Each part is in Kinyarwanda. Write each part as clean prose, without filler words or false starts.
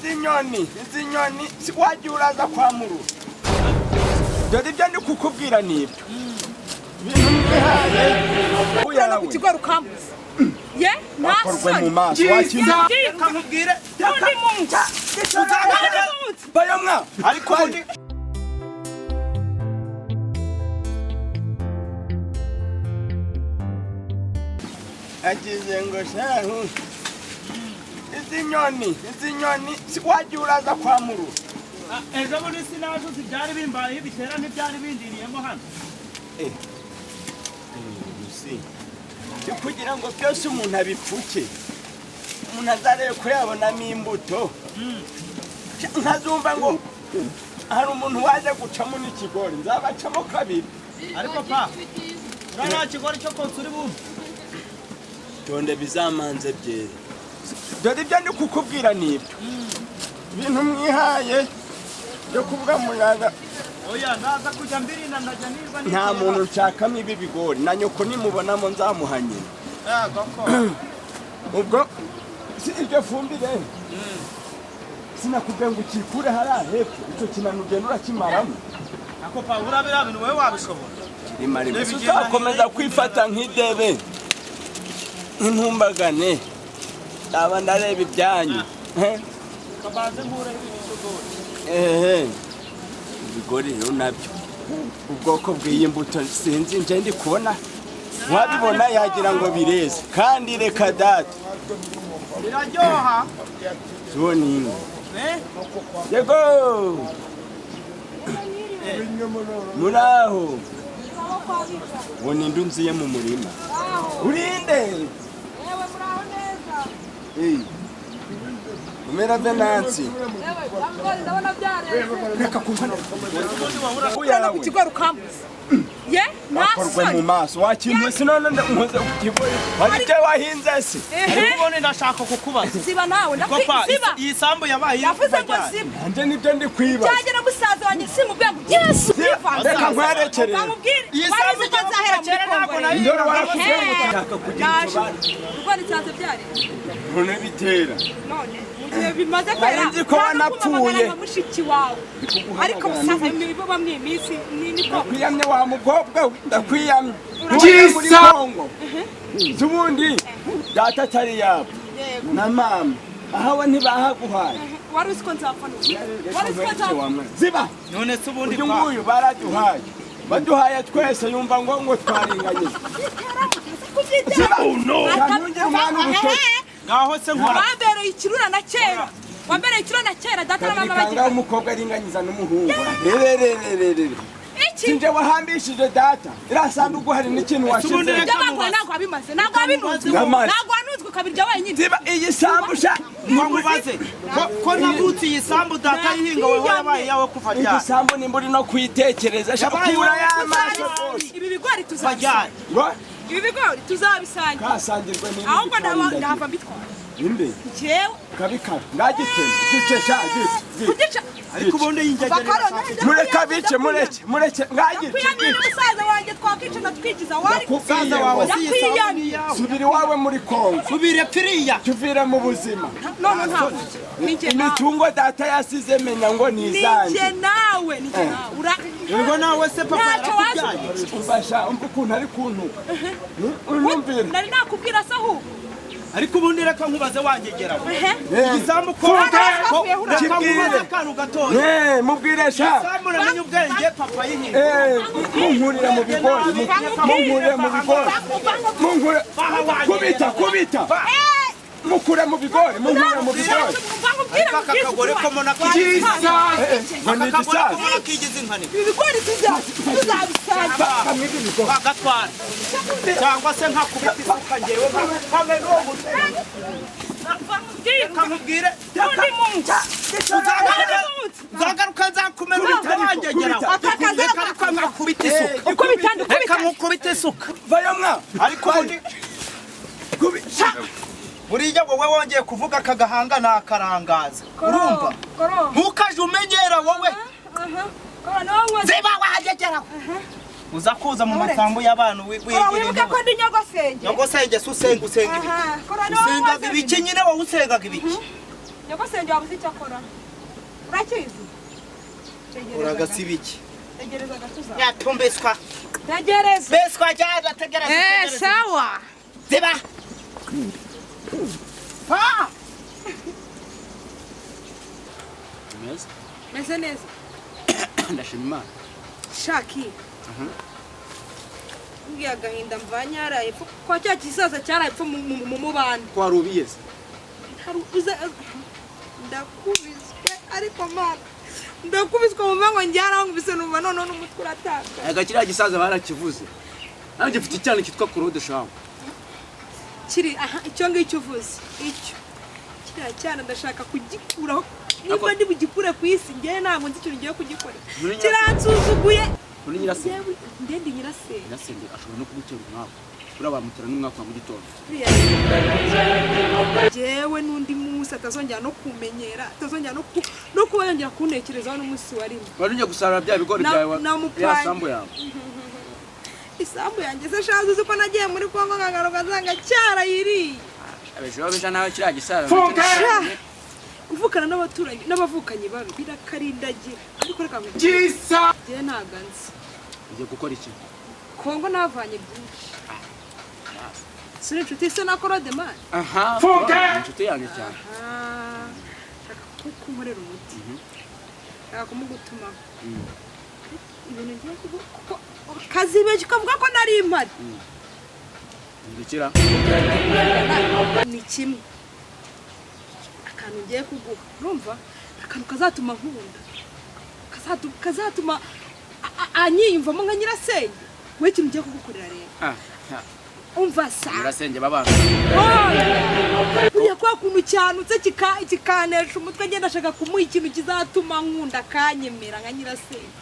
izi nyoni wagiye uraza kwa muru dore ibyo ndi kukubwira nibyo uyana ku kigo rukambuza ye nakorwe mu maso wakintu kamubwire undi munsi bayamwa ariko agize ngo shahu izi nyoni wagiye uraza kwa muru ejo bundi sinajuze ibyari bimbaye bitera n'ibyari bindiriyemo hano kugira ngo byose umuntu abipfuke umuntu azarebe ko yabonamo imbuto nkazumva ngo hari umuntu waje gucamo n'ikigori nzabacamo kabiri ariko pa urana kigori cyo konsa uri bumve tonde bizamanze byere dore ibyo ndi kukubwira nibyo ibintu mwihaye byo kuvuga muyaga oya naza kujya mbirina najya niba nta muntu nshakamo ibi bigori na nyoko nimubonamo nzamuhanye ubwo si iryo fumbire sinakubwiye ngo ukikure hariya hepfo icyo kinani ugenda urakimaramo ako pa urabira bintu wowe wabishobora imarimo uzakomeza kwifata nk'idebe nk'intumbagane ndaba ndareba ibyanyu kabanze nkure ibigori ibigori rero nabyo ubwoko bw'iyi mbuto sinzi nje ndi kubona wabibona yagira ngo bireze kandi reka data biraryoha zoni yego muraho wone ndunziye mu murima urinde yewe muraho neza umera Venansi yewe ndabona byareze reka kumva uyana ku kigo rukambuza ye nakorwe mu maso wakintu sinone nkoze ukivoi wabite wahinze se ariko ubone ndashaka kukubaza siba nawe ndakwiba iyi sambu yabaye yavuze ngo siba nje nibyo ndi kwiba cyagera musaza wanjye simubwiye ngo Yesu reka nkwerekere iyi sambu nzahera kera ntabwo nayo ndore warakuze gutaka kugira urwo nitsanze byari none bitera none bimaze kwera nzi ko wanapfuye mushiki wawe ariko musaza imibo bamwe iminsi ni ko kwiyamye wa mukobwa ndakwiyamye muri Kongo tubundi data tari yabo na mama ahawe ntibahaguhaye wari usiko nzapfana wari usiko nzapfana ziba none se ubundi uyu nguyu baraduhaye baduhaye twese yumva ngo twaringanye ziba ntanongera umwana urutoki ngaho se nkora wambereye ikirura na kera wambereye ikirura na kera data na mama bagiye umukobwa aringanyiza n'umuhungu rererererere sinje wahambishije data irasanduku hari n'ikintu washize ntabwo abimaze ntabwo abinuzwe ntabwo anuzwe kabirya wenyine ziba iyi sambusha nkubaze ko navutse iyi sambu data yihinga wowe yabaye yawe kuva ryari iyi sambu nimba uri no kuyitekereza shakura y'amaso ibi bigori tuzabijyana ibi bigori tuzabisangira kasangirwe n'indi ahubwo ndahava mbitwara inde jewe kabikara ngagitema gicesha kugica ariko ubundi yinjagereza mureke ngagitema kwiyamira umusaza wanjye twakicana twigiza wari umusaza wawe si yakwiyamye subira iwawe muri Kongo subire piriya tuvire mu buzima none ntabwo imitungo data yasize menya ngo nizanje nije nawe urwo nawe se papa yarakubyaye umbasha ukuntu ari kuntu urumvira nari nakubwira se ahubwo ariko ubundi reka nkubaze wangegera igisambu ko reka nkubaze akantu gatoya mubwire sha igisambu namenye ubwenge papa yihinga munkurira mu bigori munkurira mu bigori kubita mukure mu bigori munkure mu bigori aka kagore ko mona kigize inkani ibigori tuzabisanga bagatwara cyangwa se nkakubita isuka ngewe hamwe n'uwo mutwe kamubwire uzagaruka nzakumena utabangegera reka nkakubita isuka reka nkukubita isuka vayamwa ariko ubundi buriya wowe wongeye kuvuga aka gahanga ni akarangaza urumva ntukaje umenyera wowe ziba wahagegeraho uza kuza mu masambu y'abantu wibuke ko ndi nyogosenge nyogosenge se usenga ibiki usengaga ibiki nyine wowe usengaga ibiki nyogosenge wabuze icyo akora urakizi uragasibiki tegereza gatuza yatumbeswa tegereza beswa jada tegereza sawa ziba pa meze neza ndashima Imana shaki ngiye agahinda mvanye haraye kwa cya kisaza cyarapfa mu mubanda ko warubiyeze ndakubiswe ariko mana ndakubiswe mu mango njyara ngubise numva none n'umutwe urataka agakira gisaza barakivuze nawe gifite icyana kitwa Claude Shaw kiri aha icyo ngicyo uvuze icyo kiriya cyana ndashaka kugikuraho niba ndi bugikure ku isi ngiye ntabwo nzi ikintu ngiye kugikora kiransuzuguye muri nyirasenge ndende nyirasenge nyirasenge ashobora no kugutera umwaka kuri abamutera n'umwaka wa mu gitondo jewe n'undi munsi atazongera no kumenyera atazongera no kuba yongera kuntekerezaho n'umunsi wa rimwe wari ujya gusarura bya bigori byawe ya sambu yawe isambu yanjye se shaza uzi ko nagiye muri Kongo nkagaruka nsanga cyarayiriye abejo bisha nawe kiriya gisaza kuvukana n'abaturanyi n'abavukanyi babi birakarindagira ariko reka ngisa je ntaganze ugiye gukora iki Kongo navanye byinshi suri inshuti se na Claude man aha inshuti yanjye cyane shaka kukumurera umuti shaka kumugutuma ibintu ngiye kuko kazi beje kavuga ko nari impari ndikira ni kimwe akantu ngiye kuguha urumva akantu kazatuma nkunda kazatuma anyiyumvamo nka nyirasenge we ikintu ngiye kugukorera rero umva sa nyirasenge babana uriya kwa kuntu cyanutse kikanesha umutwe ngenda ashaka kumuha ikintu kizatuma nkunda kanyemera nka nyirasenge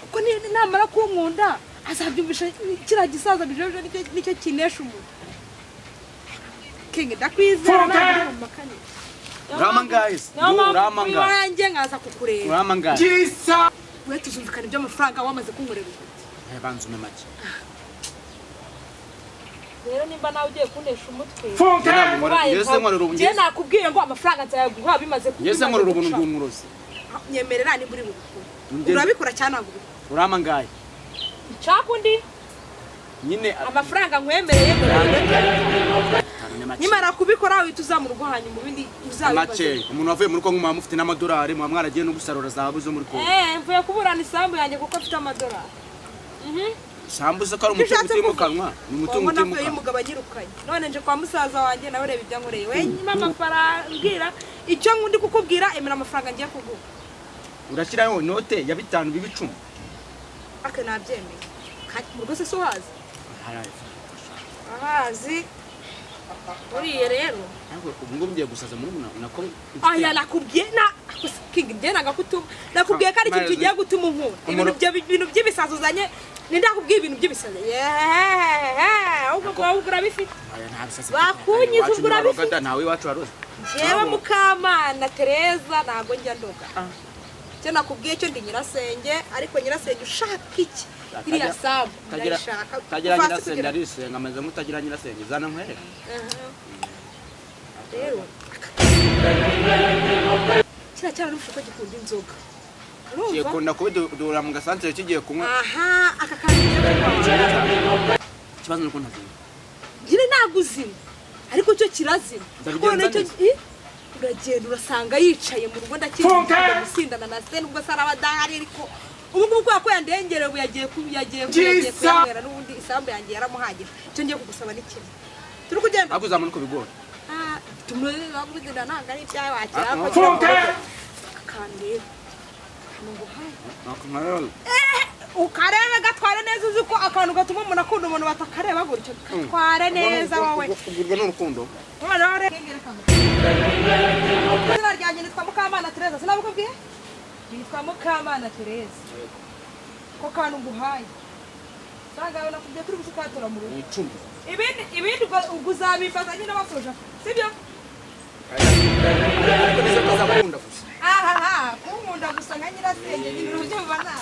uko namara kunkunda azabyumvisha kiriya gisaza bijeje nicyo kinesha umuntu kinge ndakwizera ntabwo mu makanye Rama guys Rama guys wanjye ngaza kukureba Rama guys Jisa we tuzumvikana iby'amafaranga wamaze kunkorera banzume make rero nimba nawe ugiye kunesha umutwe njye nakubwiye ngo amafaranga nzayaguha bimaze kuba njye nkorera ubuntu bw'umurozi nyemerera ni muri bukuru urabikora cyane ntabwo Rama guys cyakundi nyine amafaranga nkwemereye nimara kubikora uhita uza mu rugo hanyuma ibindi uzabibaze umuntu wavuye muri Kongo mufite n'amadolari mwaragiye no gusarura zahabu zo muri Kongo mvuye kuburana isambu yanjye kuko afite amadolari sambu se kari umutungo utimukanwa ni umutungo utimukanwa y'umugabo anyirukanye none nje kwa musaza wanjye nawe reba ibyankoreye we nyima amafaranga mbwira icyo ngundi kukubwira emera amafaranga ngiye kuguha urashyiraho note ya 5 b'ibicumi ake nabyemeye mu rwose so hazi ahazi uriye rero ubu ngo ngiye gusaza muri nako aya nakubwiye na kingi ndenaga kutuma nakubwiye ko ari ikintu kigiye gutuma unkura ibintu by'ibisazuzanye nindakubwiye ibintu by'ibisaza ubwo urabifite bakunyiza ubwo urabifite nawe iwacu waroze jewe Mukamana Tereza ntabwo njya ndoga cyo nakubwiye cyo ndi nyirasenge ariko nyirasenge ushaka iki iriya sabu ndashaka tagira nyirasenge arisenga amaze mutagira nyirasenge zana nkwereke rero kira cyane n'ushaka gikunda inzoga kikunda kubidura mu gasantere kigiye kunywa aha aka kandi kibazo nuko ntazina ngire naguzina ariko cyo kirazina none cyo uragenda urasanga yicaye mu rugo ndakiriye gusindana na se nubwo sara badahari ariko ubu ngubu ko yandengere ubu yagiye kuyamera n'ubundi isambu yanjye yaramuhagira cyo ngiye kugusaba n'ikindi turi kugenda akuzamana uko bigora tumurere bagudira nanga ari byawe wakira kandi ngo hayi ukarebe gatware neza uzi ko akantu gatuma umuntu akunda umuntu batakareba gutyo tware neza wowe kugurwa n'urukundo izina ryanjye nitwa Mukamana Tereza sinabikubwiye nitwa Mukamana Tereza ko kantu nguhaye sanga nakubwiye turi gusukatura mu rugo icumi ibindi uzabifata nyine basoje sibyo aha kunkunda gusa nka nyirasenge nyine ubyumva na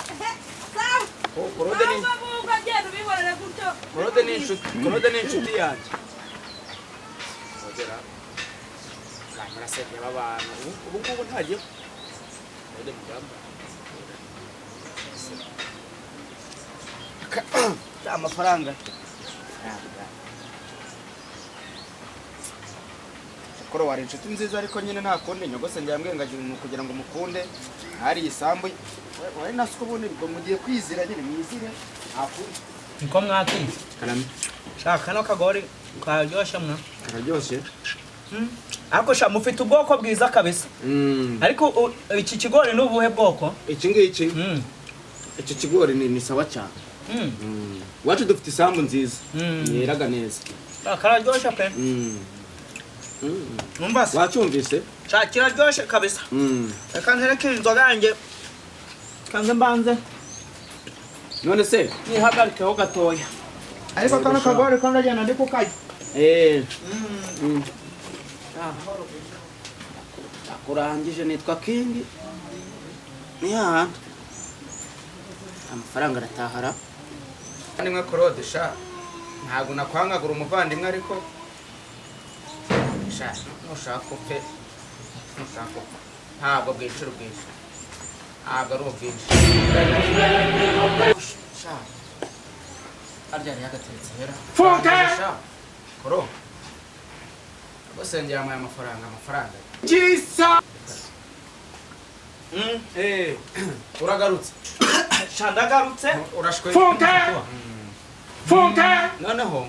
Korode ni bavuga genda ubihorere gutyo Korode ni inshuti yanjye reba abantu ubu ngubu ntagiye ende mugamba amafaranga koro wari inshuti nziza ariko nyine nta kundi nyogose njyambwe ngagira umuntu kugira ngo mukunde hari isambu wari nasuko ubundi ngo mugiye kwizira nyine mwizire akuri niko mwaki karame shaka no kagori karyoshe mwa kararyoshe ariko sha mufite ubwoko bwiza kabisa ariko iki kigori ni ubuhe bwoko iki ngiki iki kigori ni sawa cyane wacu dufite isambu nziza yeraga neza kararyoshe pe Numbase wacyumvise shakira ryoshe kabisa reka ntereke inzoga yanjye kanze mbanze none se nihagarikeho gatoya ariko kano kagori ko ndajyana ndi kukarya akurangije nitwa King ni hahandi amafaranga aratahara kandi mwe Claude sha ntabwo nakwangagura umuvandimwe ariko sha nushaka upfe ntabwo bwiciro bwinshi ntabwo ari ubwinshi sha arya ni agateretse hera sha koro bose njyama amafaranga Jisa uragarutse Chandagarutse urashwe Funka noneho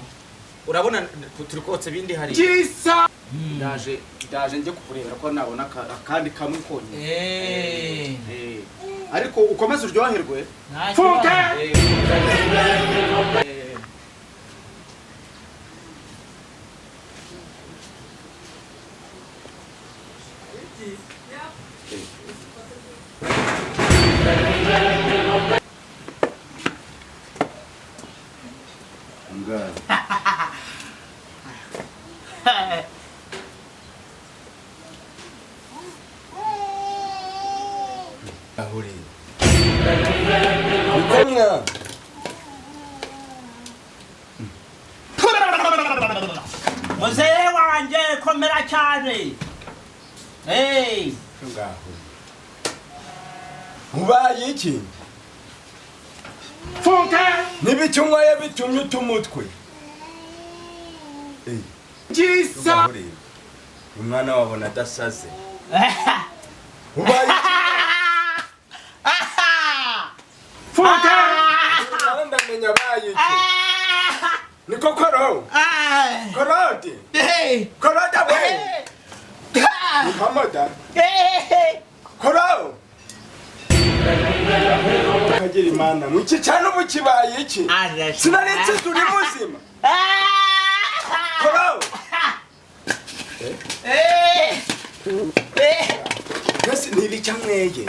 urabona turi kotse bindi hari Jisa ndaje nje kukureba ko nabona akandi kamwe konye ariko ukomeze uryoherwe Funka ahuri ukomwa Muzee wanje komera cyane ngaho mubaye iki Funka nibicyumwa yabitumye utumutwe Jisa umwana wabona adasaze ubaye Funka ndamenya baye iki niko koro korode korode we Muhammada koro kagira imana muki cyane umukibaye iki sinaretse turi muzima koro Nasi nilicha mwege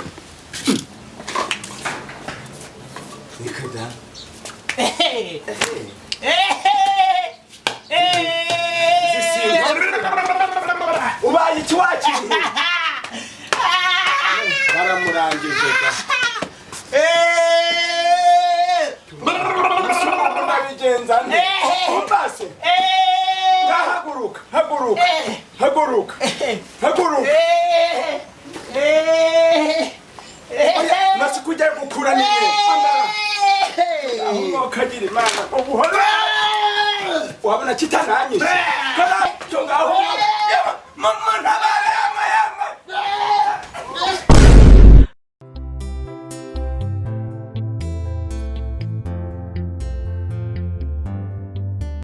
nikada ubaye iki wakiriye baramurangije ndabigenza nte umbase haguruka nasi kujya gukura niwe aho kagira imana